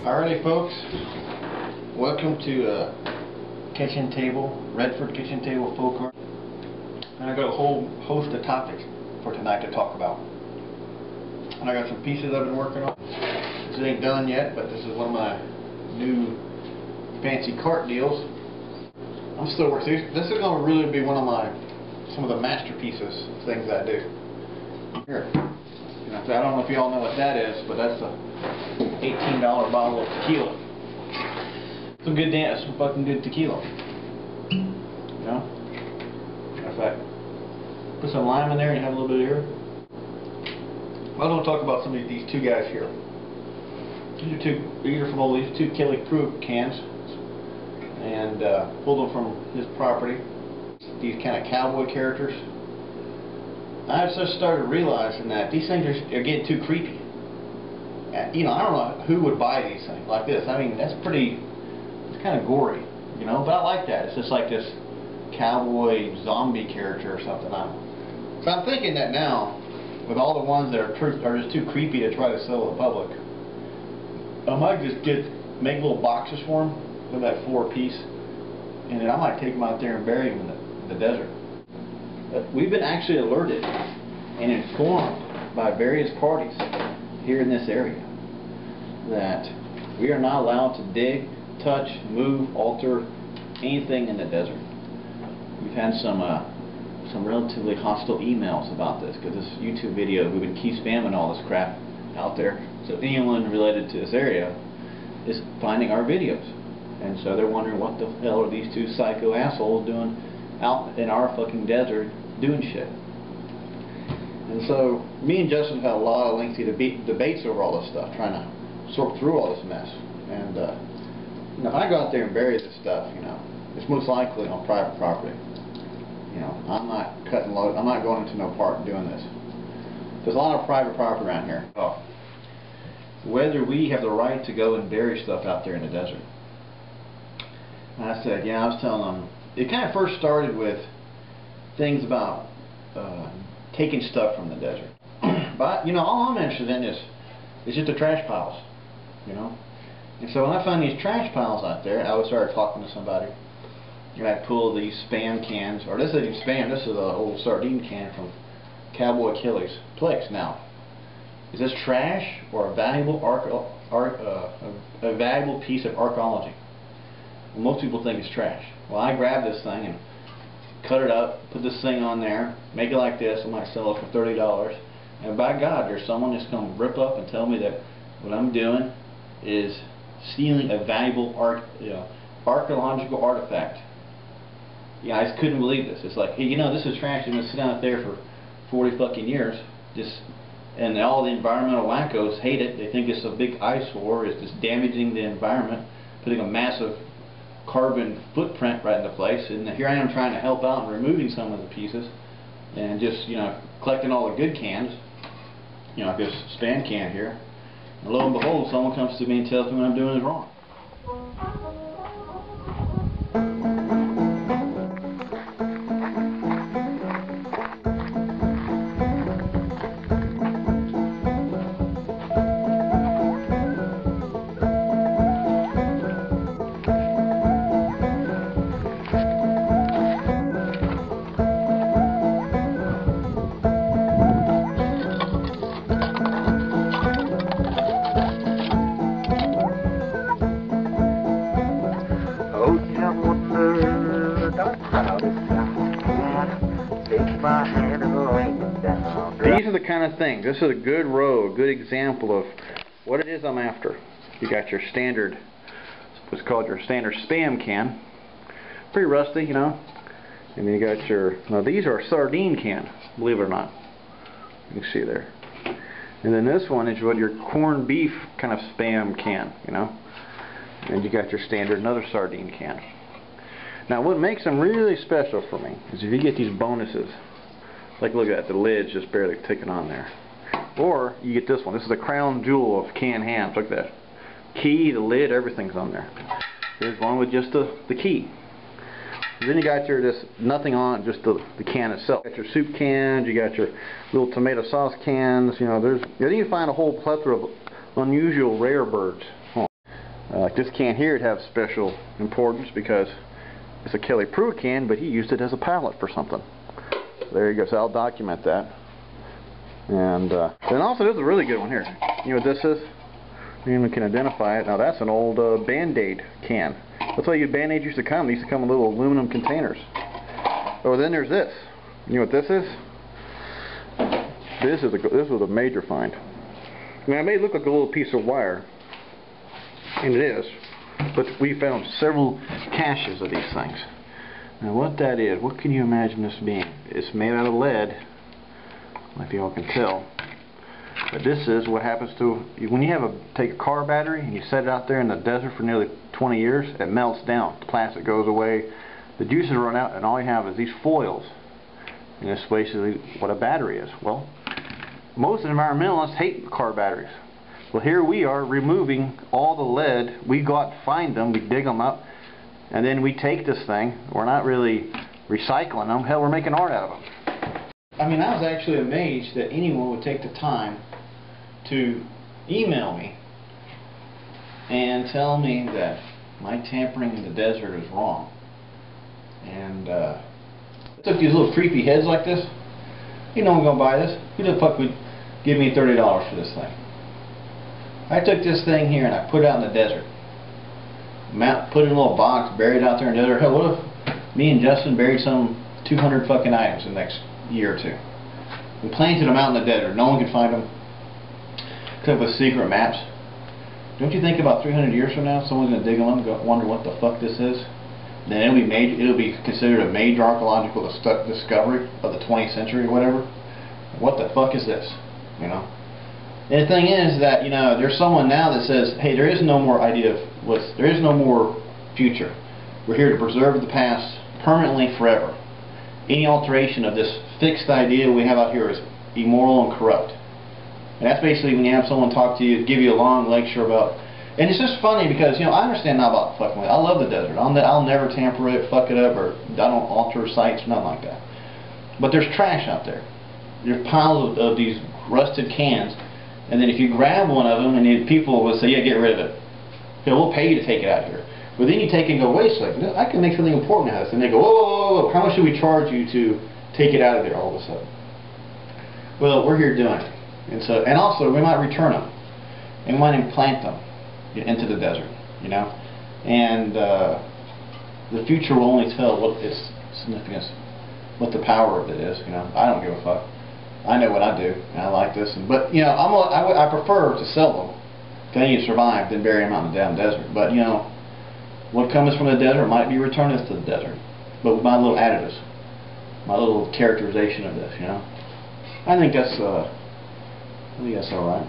Alrighty folks, welcome to Kitchen Table, Redford Kitchen Table Folk Art. And I got a whole host of topics for tonight to talk about. And I got some pieces I've been working on. This ain't done yet, but this is one of my new fancy cart deals. I'm still working. This is going to really be one of some of the masterpieces things I do. Here. I don't know if you all know what that is, but that's a $18 bottle of tequila. Some fucking good tequila. You know? In fact, put some lime in there and you have a little bit of here. I want to talk about some of these two guys here. These are from these two Kelly Crew cans, and pulled them from his property. These kind of cowboy characters. I just started realizing that these things are getting too creepy. You know, I don't know who would buy these things like this. I mean, it's kind of gory, you know, but I like that. It's just like this cowboy zombie character or something. So I'm thinking that now, with all the ones that are just too creepy to try to sell to the public, I might just make little boxes for them with that 4-piece, and then I might take them out there and bury them in the desert. But we've been actually alerted and informed by various parties here in this area that we are not allowed to dig, touch, move, alter anything in the desert. We've had some relatively hostile emails about this because this YouTube video, we've been keep spamming all this crap out there. So anyone related to this area is finding our videos, and so they're wondering what the hell are these two psycho assholes doing out in our fucking desert doing shit. And so me and Justin have had a lot of lengthy debates over all this stuff, trying to sort through all this mess. And you know, if I go out there and bury this stuff, you know, it's most likely on private property. You know, I'm not cutting load. I'm not going into no park doing this. There's a lot of private property around here. Whether we have the right to go and bury stuff out there in the desert. And I said, yeah, I was telling them, it kind of first started with things about taking stuff from the desert. But, you know, all I'm interested in is just the trash piles, you know. And so when I found these trash piles out there, I would start talking to somebody. And I'd pull these Spam cans, or this isn't Spam, this is an old sardine can from Cowboy Kelly's place. Now, is this trash or a valuable piece of archaeology? Well, most people think it's trash. Well, I grabbed this thing and cut it up, put this thing on there, make it like this. I might sell it for $30. And by God, there's someone that's going to rip up and tell me that what I'm doing is stealing a valuable archaeological artifact. Yeah, I just couldn't believe this. It's like, hey, you know, this is trash. It's going to sit out there for 40 fucking years. And all the environmental wackos hate it. They think it's a big eyesore. It's just damaging the environment, putting a massive carbon footprint right into place. And here I am trying to help out and removing some of the pieces, and just, you know, collecting all the good cans. You know, like this Spam can here. And lo and behold, someone comes to me and tells me what I'm doing is wrong. These are the kind of things. This is a good row, a good example of what it is I'm after. You got your standard, what's called your standard Spam can. Pretty rusty, you know. And then you got your, now these are a sardine can, believe it or not. You can see there. And then this one is what your corned beef kind of Spam can, you know. And you got your standard another sardine can. Now what makes them really special for me is if you get these bonuses. Like, look at that, the lid's just barely ticking on there. Or you get this one. This is the crown jewel of canned hams. Look at that. Key, the lid, everything's on there. There's one with just the key. And then you got your nothing on it, just the can itself. You got your soup cans, you got your little tomato sauce cans. You know, then you find a whole plethora of unusual rare birds. Like this can here, it have special importance because it's a Kelly Pruitt can, but he used it as a pallet for something. So there you go. So I'll document that. And then also there's a really good one here. You know what this is? You even can identify it. Now that's an old Band-Aid can. That's why Band-Aids used to come. They used to come in little aluminum containers. Oh, then there's this. You know what this is? This was a major find. Now it may look like a little piece of wire, and it is, but we found several caches of these things. Now what that is, what can you imagine this being? It's made out of lead, like you all can tell. But this is what happens to when you take a car battery and you set it out there in the desert for nearly 20 years. It melts down. The plastic goes away. The juices run out, and all you have is these foils. And that's basically what a battery is. Well, most environmentalists hate car batteries. Well, here we are removing all the lead. We go out and find them. We dig them up, and then we take this thing. We're not really recycling them. Hell, we're making art out of them. I mean, I was actually amazed that anyone would take the time to email me and tell me that my tampering in the desert is wrong. And I took these little creepy heads like this. You know I'm going to buy this. Who the fuck would give me $30 for this thing? I took this thing here and I put it out in the desert. Put it in a little box, buried it out there in the desert. Hell, what if me and Justin buried some 200 fucking items in the next year or two? We planted them out in the desert. No one could find them. Except with secret maps. Don't you think about 300 years from now, someone's going to dig them up and wonder what the fuck this is? Then it'll be considered a major archaeological discovery of the 20th century or whatever. What the fuck is this? You know? And the thing is that, you know, there's someone now that says, hey, there is no more there is no more future. We're here to preserve the past permanently forever. Any alteration of this fixed idea we have out here is immoral and corrupt. And that's basically when you have someone talk to you, give you a long lecture about. And it's just funny because, you know, I understand now about fucking with it. I love the desert. I'll never tamper it, fuck it up, or I don't alter sites, nothing like that. But there's trash out there. There's piles of these rusted cans, and then if you grab one of them, and people will say, yeah, get rid of it. Okay, we'll pay you to take it out here. But then you take it and go, wait a second, I can make something important out of this. And they go, whoa, whoa, whoa, how much should we charge you to take it out of there all of a sudden? Well, we're here doing it. And also, we might return them, and we might implant them into the desert, you know. And the future will only tell what its significance, what the power of it is, you know. I don't give a fuck. I know what I do, and I like this. But you know, I prefer to sell them, continue to survive, than bury them out in the damn desert. But you know, what comes from the desert might be returned to the desert, but with my little additives, my little characterization of this, you know. I think that's all right.